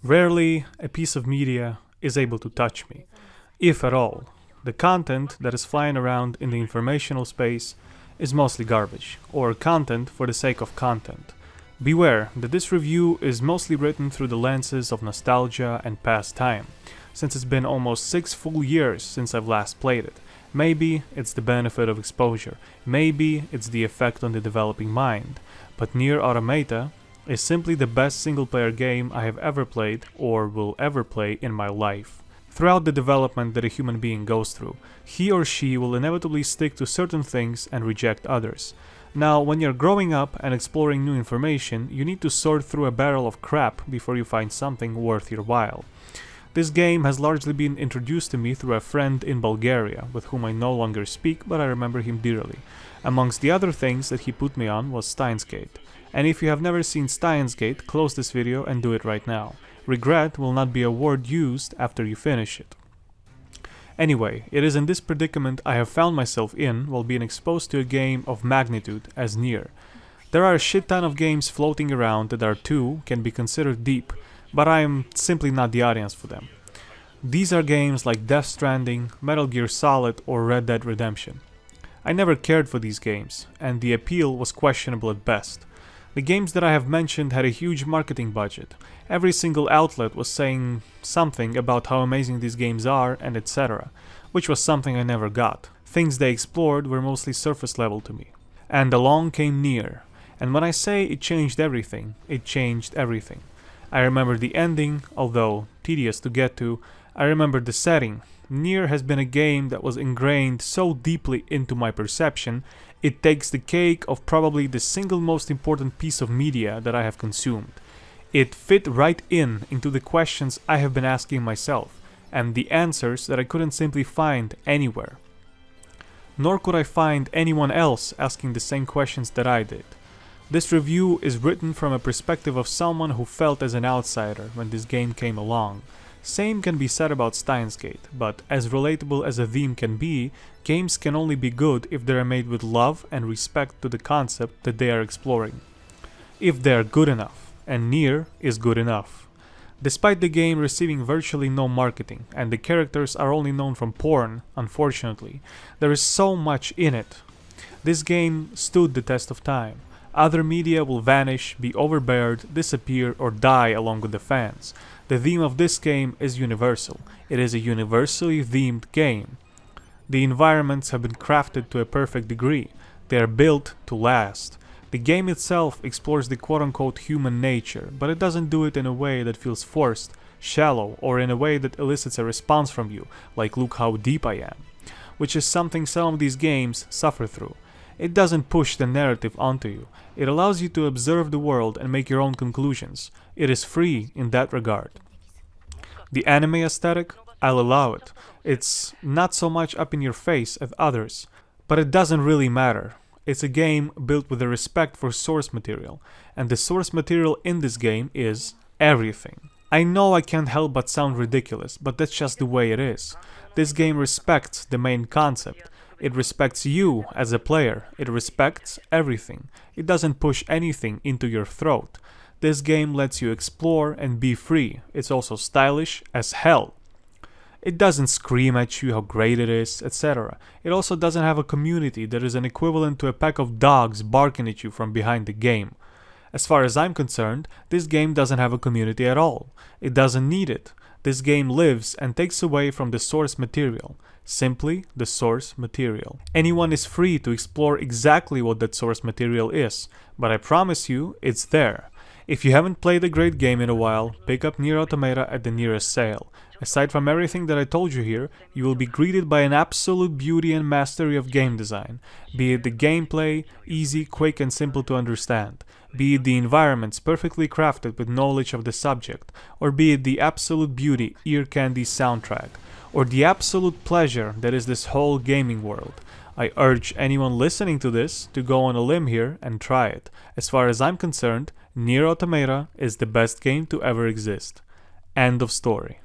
Rarely a piece of media is able to touch me, if at all. The content that is flying around in the informational space is mostly garbage, or content for the sake of content. Beware that this review is mostly written through the lenses of nostalgia and past time, since it's been almost 6 full years since I've last played it. Maybe it's the benefit of exposure, maybe it's the effect on the developing mind, but Nier Automata is simply the best single-player game I have ever played or will ever play in my life. Throughout the development that a human being goes through, he or she will inevitably stick to certain things and reject others. Now, when you're growing up and exploring new information, you need to sort through a barrel of crap before you find something worth your while. This game has largely been introduced to me through a friend in Bulgaria, with whom I no longer speak, but I remember him dearly. Amongst the other things that he put me on was Steins Gate. And if you have never seen Steins Gate, close this video and do it right now. Regret will not be a word used after you finish it. Anyway, it is in this predicament I have found myself in while being exposed to a game of magnitude as Nier. There are a shit ton of games floating around that are too can be considered deep, but I am simply not the audience for them. These are games like Death Stranding, Metal Gear Solid or Red Dead Redemption. I never cared for these games, and the appeal was questionable at best. The games that I have mentioned had a huge marketing budget. Every single outlet was saying something about how amazing these games are and etc., which was something I never got. Things they explored were mostly surface level to me. And along came Nier, and when I say it changed everything, it changed everything. I remember the ending, although tedious to get to. I remember the setting. Nier has been a game that was ingrained so deeply into my perception, it takes the cake of probably the single most important piece of media that I have consumed. It fit right into the questions I have been asking myself, and the answers that I couldn't simply find anywhere. Nor could I find anyone else asking the same questions that I did. This review is written from a perspective of someone who felt as an outsider when this game came along. Same can be said about Steins Gate, but as relatable as a theme can be, games can only be good if they are made with love and respect to the concept that they are exploring. If they are good enough, and Nier is good enough. Despite the game receiving virtually no marketing, and the characters are only known from porn, unfortunately, there is so much in it. This game stood the test of time. Other media will vanish, be overbeared, disappear, or die along with the fans. The theme of this game is universal. It is a universally themed game. The environments have been crafted to a perfect degree. They are built to last. The game itself explores the quote-unquote human nature, but it doesn't do it in a way that feels forced, shallow, or in a way that elicits a response from you, like "look how deep I am," which is something some of these games suffer through. It doesn't push the narrative onto you. It allows you to observe the world and make your own conclusions. It is free in that regard. The anime aesthetic, I'll allow it. It's not so much up in your face as others, but it doesn't really matter. It's a game built with a respect for source material, and the source material in this game is everything. I know I can't help but sound ridiculous, but that's just the way it is. This game respects the main concept. It respects you as a player. It respects everything. It doesn't push anything into your throat. This game lets you explore and be free. It's also stylish as hell. It doesn't scream at you how great it is, etc. It also doesn't have a community that is an equivalent to a pack of dogs barking at you from behind the game. As far as I'm concerned, this game doesn't have a community at all. It doesn't need it. This game lives and takes away from the source material. Simply the source material. Anyone is free to explore exactly what that source material is, but I promise you, it's there. If you haven't played a great game in a while, pick up Nier Automata at the nearest sale. Aside from everything that I told you here, you will be greeted by an absolute beauty and mastery of game design. Be it the gameplay, easy, quick and simple to understand. Be it the environments perfectly crafted with knowledge of the subject. Or be it the absolute beauty, ear candy soundtrack. Or the absolute pleasure that is this whole gaming world. I urge anyone listening to this to go on a limb here and try it. As far as I'm concerned, Nier Automata is the best game to ever exist. End of story.